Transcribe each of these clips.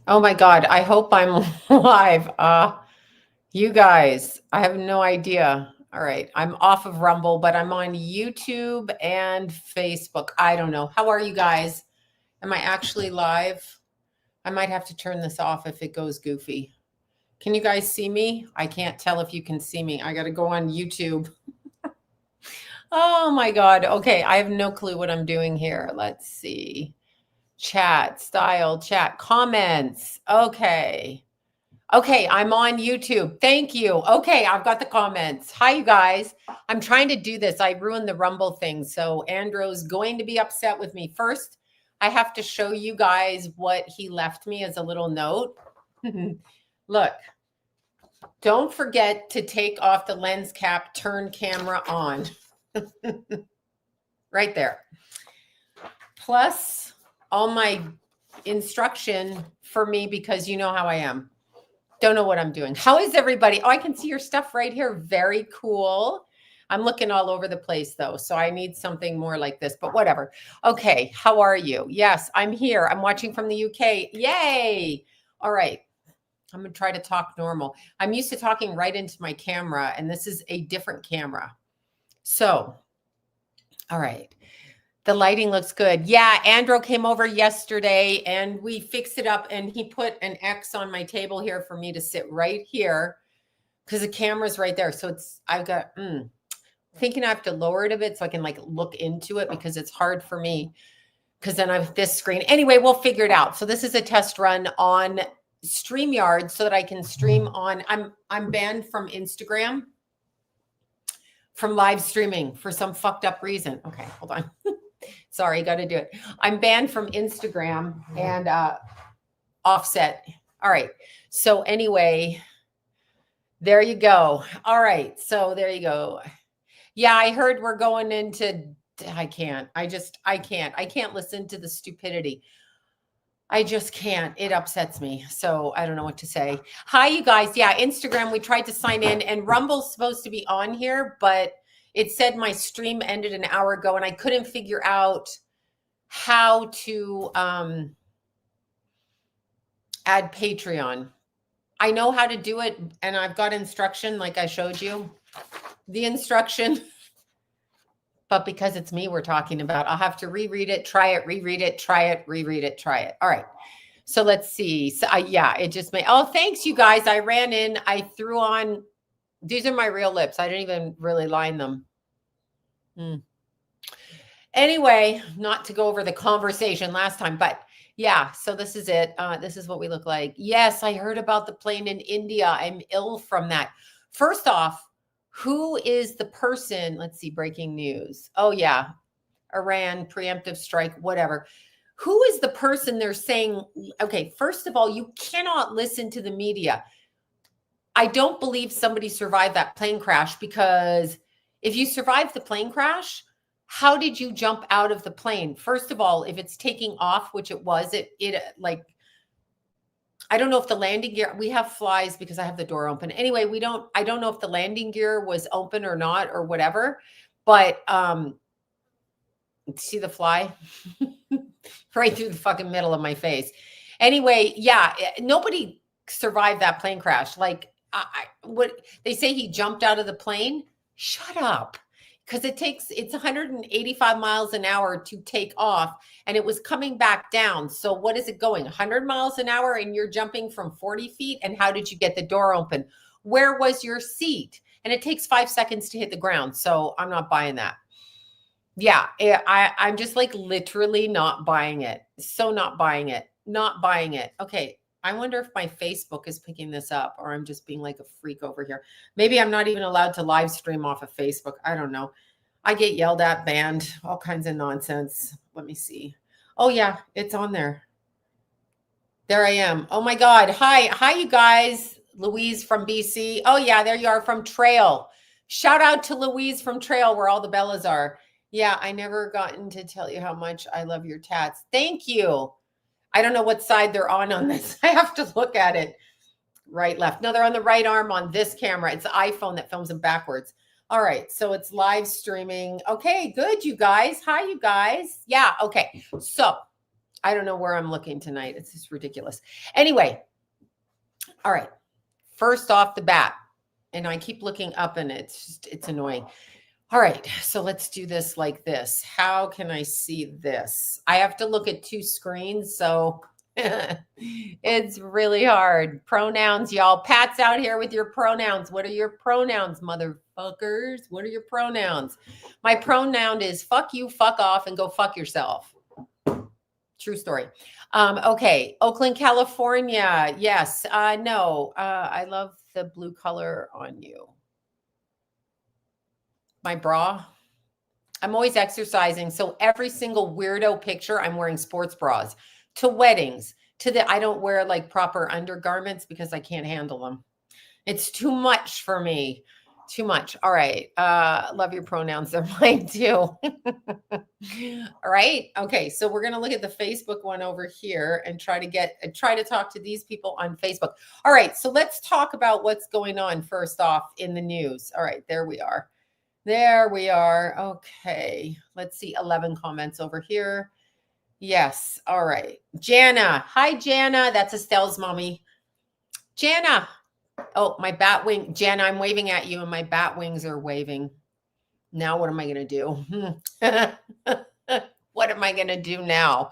Oh my God. I hope I'm live. You guys, I have no idea. All right. I'm off of Rumble, but I'm on YouTube and Facebook. I don't know. How are you guys? Am I actually live? I might have to turn this off if it goes goofy. Can you guys see me? I can't tell if you can see me. I got to go on YouTube. Oh my God. Okay. I have no clue what I'm doing here. Let's see. Chat, style, chat, comments. Okay. Okay, I'm on YouTube. Thank you. Okay, I've got the comments. Hi, you guys. I'm trying to do this. I ruined the Rumble thing. So Andrew's going to be upset with me. First, I have to show you guys what he left me as a little note. Look, don't forget to take off the lens cap, turn camera on. Right there. Plus, all my instruction for me because you know how I am. Don't know what I'm doing. How is everybody? Oh, I can see your stuff right here. Very cool. I'm looking all over the place though, so I need something more like this, but whatever. Okay, how are you? Yes, I'm here. I'm watching from the UK. Yay! All right. I'm going to try to talk normal. I'm used to talking right into my camera, and this is a different camera. So, all right. The lighting looks good. Yeah, Andrew came over yesterday and we fixed it up and he put an X on my table here for me to sit right here because the camera's right there. So I've got, thinking I have to lower it a bit so I can like look into it because it's hard for me because then I have this screen. Anyway, we'll figure it out. So this is a test run on StreamYard so that I can stream on, I'm banned from Instagram from live streaming for some fucked up reason. Okay, hold on. Sorry, got to do it. I'm banned from Instagram and Offset. All right. So anyway, there you go. All right. So there you go. Yeah, I heard we're going into, I can't listen to the stupidity. I just can't. It upsets me. So I don't know what to say. Hi, you guys. Yeah, Instagram, we tried to sign in and Rumble's supposed to be on here, but it said my stream ended an hour ago and I couldn't figure out how to add Patreon. I know how to do it and I've got instruction like I showed you. The instruction, but because it's me we're talking about, I'll have to reread it, try it, reread it, try it, reread it, try it. All right. So let's see. So yeah, it just made, oh, thanks you guys. I ran in, I threw on, these are my real lips. I didn't even really line them. Anyway, not to go over the conversation last time, but yeah, so this is it. This is what we look like. Yes, I heard about the plane in India. I'm ill from that. First off, who is the person? Let's see, breaking news. Oh, yeah, Iran, preemptive strike, whatever. Who is the person they're saying? Okay, first of all, you cannot listen to the media. I don't believe somebody survived that plane crash because if you survived the plane crash, how did you jump out of the plane? First of all, if it's taking off, which it was, it like, I don't know if the landing gear, we have flies because I have the door open. Anyway, I don't know if the landing gear was open or not or whatever, but see the fly right through the fucking middle of my face. Anyway, yeah, nobody survived that plane crash. Like what they say, he jumped out of the plane. Shut up. Because it's 185 miles an hour to take off and it was coming back down. So what is it going 100 miles an hour and you're jumping from 40 feet? And how did you get the door open? Where was your seat? And it takes 5 seconds to hit the ground. So I'm not buying that. Yeah, I'm just like literally not buying it. So not buying it. Not buying it. Okay. I wonder if my Facebook is picking this up or I'm just being like a freak over here. Maybe I'm not even allowed to live stream off of Facebook. I don't know. I get yelled at, banned, all kinds of nonsense. Let me see. Oh yeah, it's on there. There I am. Oh my God. Hi, you guys. Louise from BC. Oh yeah, there you are from Trail. Shout out to Louise from Trail where all the Bellas are. Yeah, I never gotten to tell you how much I love your tats. Thank you. I don't know what side they're on this. I have to look at it. Right, left. No, they're on the right arm on this camera. It's the iPhone that films them backwards. All right, so it's live streaming. Okay, good, you guys. Hi, you guys. Yeah, okay. So I don't know where I'm looking tonight. It's just ridiculous. Anyway, all right. First off the bat, and I keep looking up and it's annoying. All right, so let's do this like this. How can I see this? I have to look at 2 screens, so it's really hard. Pronouns, y'all. Pat's out here with your pronouns. What are your pronouns, motherfuckers? What are your pronouns? My pronoun is fuck you, fuck off, and go fuck yourself. True story. Okay, Oakland, California. Yes, no, I love the blue color on you. My bra. I'm always exercising. So every single weirdo picture, I'm wearing sports bras to weddings, I don't wear like proper undergarments because I can't handle them. It's too much for me. Too much. All right. Love your pronouns. They're mine too. All right. Okay. So we're going to look at the Facebook one over here and try to talk to these people on Facebook. All right. So let's talk about what's going on first off in the news. All right. There we are. There we are. Okay. Let's see. 11 comments over here. Yes. All right. Jana. Hi, Jana. That's Estelle's mommy. Jana. Oh, my bat wing. Jana, I'm waving at you and my bat wings are waving. Now what am I going to do? What am I going to do now?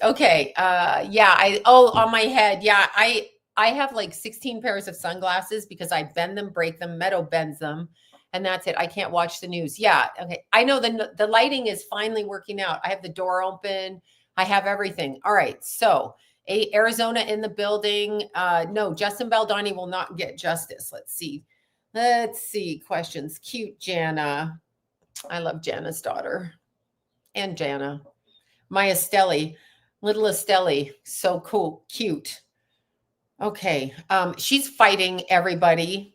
Okay. Yeah. On my head. Yeah. I have like 16 pairs of sunglasses because I bend them, break them, Meadow bends them. And that's it. I can't watch the news. Yeah. Okay. I know the lighting is finally working out. I have the door open. I have everything. All right. So Arizona in the building. No, Justin Baldoni will not get justice. Let's see. Questions. Cute Jana. I love Jana's daughter. And Jana. My Estelle. Little Estelle. So cool. Cute. Okay. She's fighting everybody.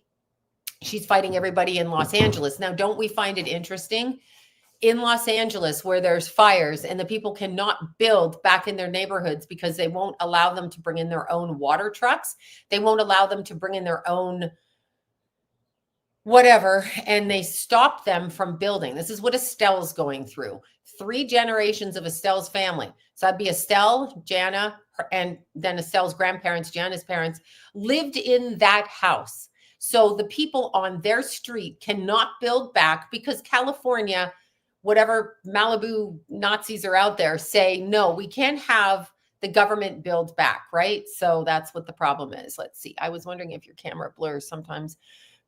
She's fighting everybody in Los Angeles. Now, don't we find it interesting? In Los Angeles, where there's fires and the people cannot build back in their neighborhoods because they won't allow them to bring in their own water trucks. They won't allow them to bring in their own whatever. And they stop them from building. This is what Estelle's going through. 3 generations of Estelle's family. So that'd be Estelle, Jana, and then Estelle's grandparents, Jana's parents, lived in that house. So the people on their street cannot build back because California, whatever Malibu Nazis are out there, say, no, we can't have the government build back, right? So that's what the problem is. Let's see. I was wondering if your camera blurs sometimes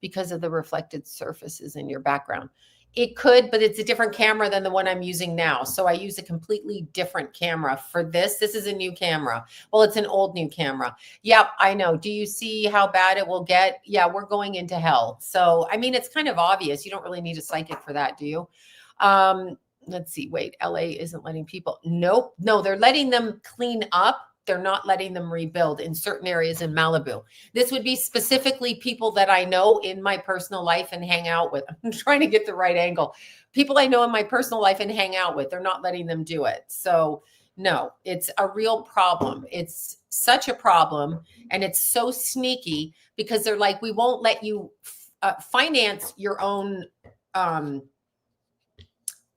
because of the reflected surfaces in your background. It could, but it's a different camera than the one I'm using now. So I use a completely different camera for this. This is a new camera. Well, it's an old new camera. Yep, I know. Do you see how bad it will get? Yeah, we're going into hell. So, I mean, it's kind of obvious. You don't really need a psychic for that, do you? Let's see. Wait, LA isn't letting people. Nope. No, they're letting them clean up. They're not letting them rebuild in certain areas in Malibu. This would be specifically people that I know in my personal life and hang out with. I'm trying to get the right angle. People I know in my personal life and hang out with, they're not letting them do it. So no, it's a real problem. It's such a problem. And it's so sneaky because they're like, we won't let you finance your own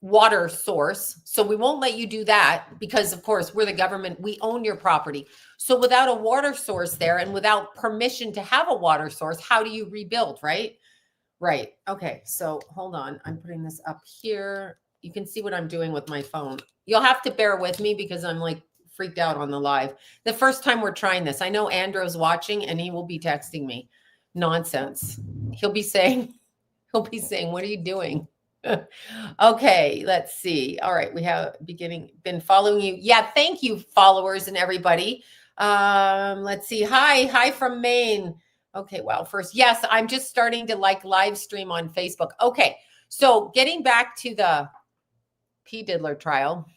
water source. So we won't let you do that because of course we're the government, we own your property. So without a water source there and without permission to have a water source, how do you rebuild, right? Right. Okay. So hold on. I'm putting this up here. You can see what I'm doing with my phone. You'll have to bear with me because I'm like freaked out on the live. The first time we're trying this, I know Andrew's watching and he will be texting me nonsense. He'll be saying, what are you doing? Okay, let's see. All right, we have been following you. Yeah, thank you, followers and everybody. Let's see. Hi from Maine. Okay, well, first, yes, I'm just starting to live stream on Facebook. Okay, so getting back to the P. Diddler trial.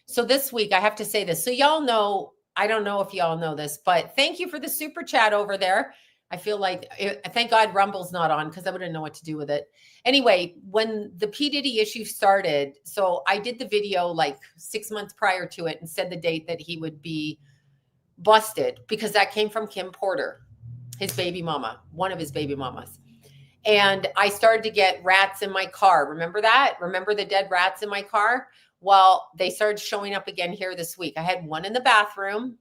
So this week, I have to say this. So y'all know, I don't know if y'all know this, but thank you for the super chat over there. I feel like, thank God Rumble's not on because I wouldn't know what to do with it. Anyway, when the P. Diddy issue started, so I did the video like 6 months prior to it and said the date that he would be busted because that came from Kim Porter, his baby mama, one of his baby mamas. And I started to get rats in my car. Remember that? Remember the dead rats in my car? Well, they started showing up again here this week. I had one in the bathroom.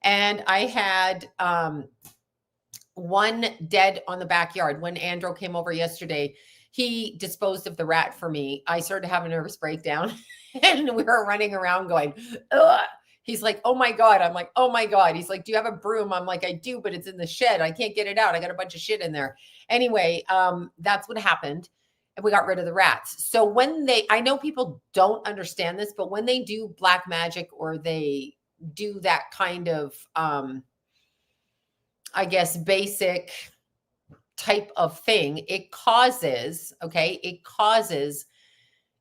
And I had one dead on the backyard. When Andrew came over yesterday, he disposed of the rat for me. I started to have a nervous breakdown and we were running around going, ugh. He's like, oh my God. I'm like, oh my God. He's like, do you have a broom? I'm like, I do, but it's in the shed. I can't get it out. I got a bunch of shit in there. Anyway, that's what happened. And we got rid of the rats. So I know people don't understand this, but when they do black magic or they do that kind of, I guess, basic type of thing, it causes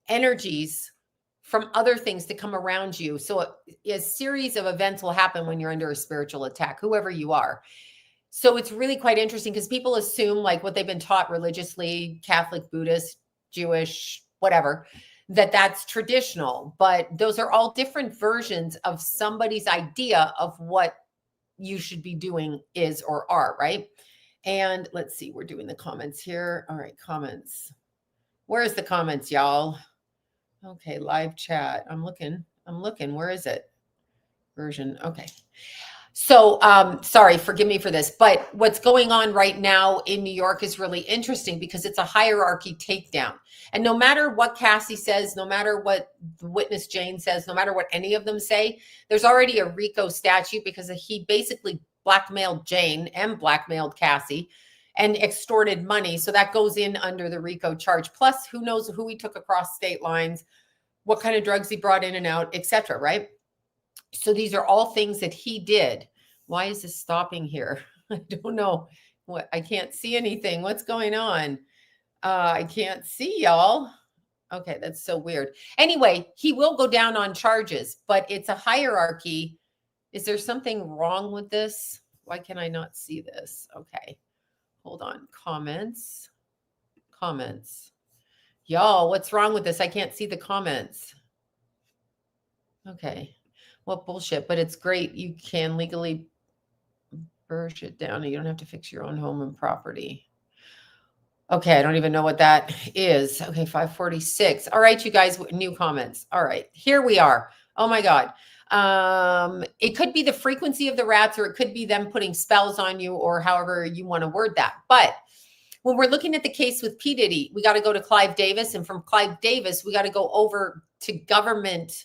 energies from other things to come around you. So a series of events will happen when you're under a spiritual attack, whoever you are. So it's really quite interesting because people assume like what they've been taught religiously, Catholic, Buddhist, Jewish, whatever, that's traditional. But those are all different versions of somebody's idea of what you should be doing is or are, right? And let's see, we're doing the comments here. All right, comments. Where's the comments, y'all? Okay, live chat. I'm looking. Where is it? Version. Okay. So, sorry, forgive me for this, but what's going on right now in New York is really interesting because it's a hierarchy takedown. And no matter what Cassie says, no matter what the witness Jane says, no matter what any of them say, there's already a RICO statute because he basically blackmailed Jane and blackmailed Cassie and extorted money. So that goes in under the RICO charge. Plus, who knows who he took across state lines, what kind of drugs he brought in and out, etc. Right? So these are all things that he did. Why is this stopping here? I don't know. What I can't see anything. What's going on? I can't see, y'all. Okay, that's so weird. Anyway, he will go down on charges, but it's a hierarchy. Is there something wrong with this? Why can I not see this? Okay. Hold on. Comments. Y'all, what's wrong with this? I can't see the comments. Okay. What bullshit, but it's great. You can legally burn it down and you don't have to fix your own home and property. Okay, I don't even know what that is. Okay, 546. All right, you guys, new comments. All right, here we are. Oh my God. It could be the frequency of the rats, or it could be them putting spells on you, or however you want to word that. But when we're looking at the case with P. Diddy, we got to go to Clive Davis, and from Clive Davis, we got to go over to government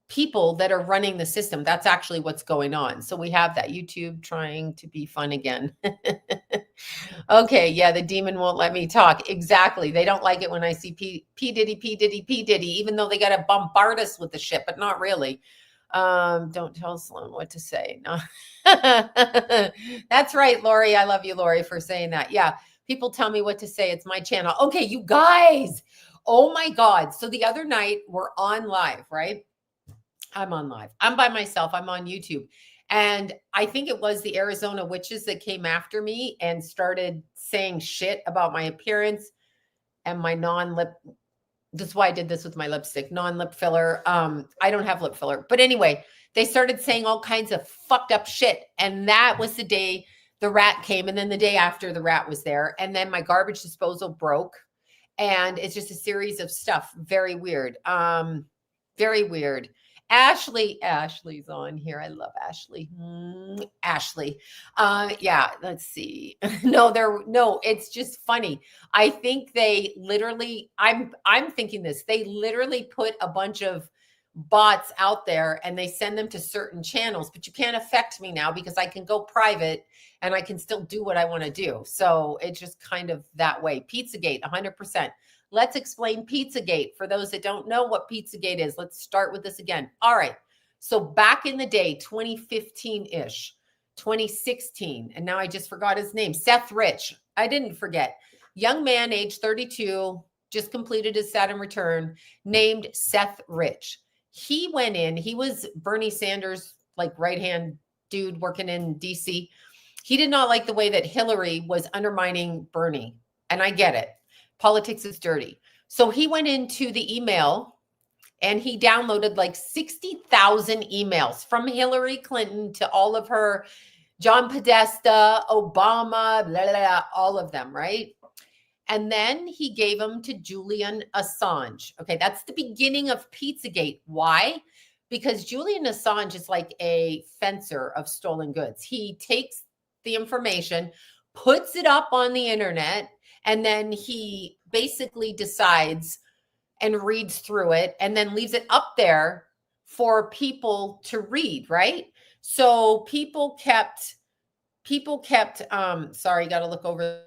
people that are running the system. That's actually what's going on. So we have that. YouTube trying to be fun again. Okay, yeah, the demon won't let me talk. Exactly. They don't like it when I see P. Diddy, even though they got to bombard us with the shit, but not really. Don't tell Sloan what to say. No. That's right, Lori. I love you, Lori, for saying that. Yeah, people tell me what to say. It's my channel. Okay, you guys. Oh my God. So the other night we're on live, right? I'm on live. I'm by myself. I'm on YouTube. And I think it was the Arizona witches that came after me and started saying shit about my appearance and my non-lip. That's why I did this with my lipstick, non-lip filler. I don't have lip filler. But anyway, they started saying all kinds of fucked up shit. And that was the day the rat came. And then the day after, the rat was there. And then my garbage disposal broke. And it's just a series of stuff. Very weird. Very weird. Ashley's on here. I love Ashley. Ashley. Yeah, let's see. No, it's just funny. I think they literally, I'm thinking this, they literally put a bunch of bots out there and they send them to certain channels, but you can't affect me now because I can go private and I can still do what I want to do. So it's just kind of that way. Pizzagate, 100%. Let's explain Pizzagate for those that don't know what Pizzagate is. Let's start with this again. All right. So back in the day, 2015-ish, 2016, and now I just forgot his name, Seth Rich. I didn't forget. Young man, age 32, just completed his Saturn return, named Seth Rich. He went in, he was Bernie Sanders, like right-hand dude working in DC. He did not like the way that Hillary was undermining Bernie. And I get it. Politics is dirty. So he went into the email and he downloaded like 60,000 emails from Hillary Clinton to all of her, John Podesta, Obama, blah, blah, blah, all of them, right? And then he gave them to Julian Assange. Okay, that's the beginning of Pizzagate. Why? Because Julian Assange is like a fencer of stolen goods. He takes the information, puts it up on the internet, and then he basically decides and reads through it and then leaves it up there for people to read, right? So people kept sorry, got to look over